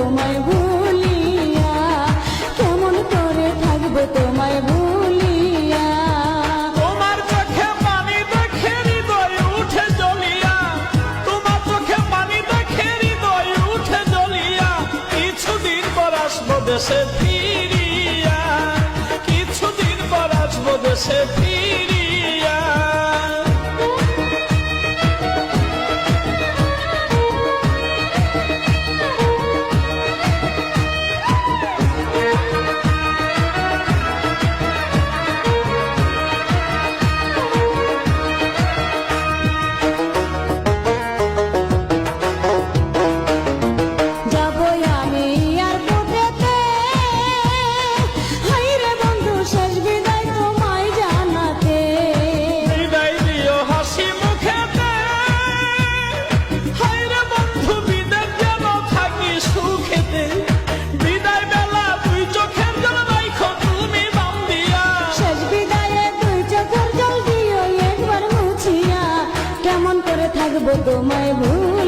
তোমায় ভুলিয়া, কেমন করে থাকবো তোমায় ভুলিয়া। তোমার চোখে পানি দেখে হৃদয় উঠে জ্বলিয়া, তোমার চোখে পানি দেখে হৃদয় উঠে জ্বলিয়া, কিছুদিন পর আসবো দেশে ফিরিয়া, কিছুদিন পর আসবো দেশে ফিরিয়া। যাবো আমি এয়ারপোর্টেতে, হায়রে বন্ধু শেষ বিদায় তোমায় জানাতে। বিদায় দিও হাসি মুখেতে, হায়রে বন্ধু বিদায় যেন থাকি সুখেতে, বিদায় বেলা দুই চোখের জল রাইখো তুমি বান্ধিয়া। শেষ বিদায়ে দুই চোখের জল দিও একবার মুছিয়া, কেমন করে থাকবো তোমায় ভুলিয়া।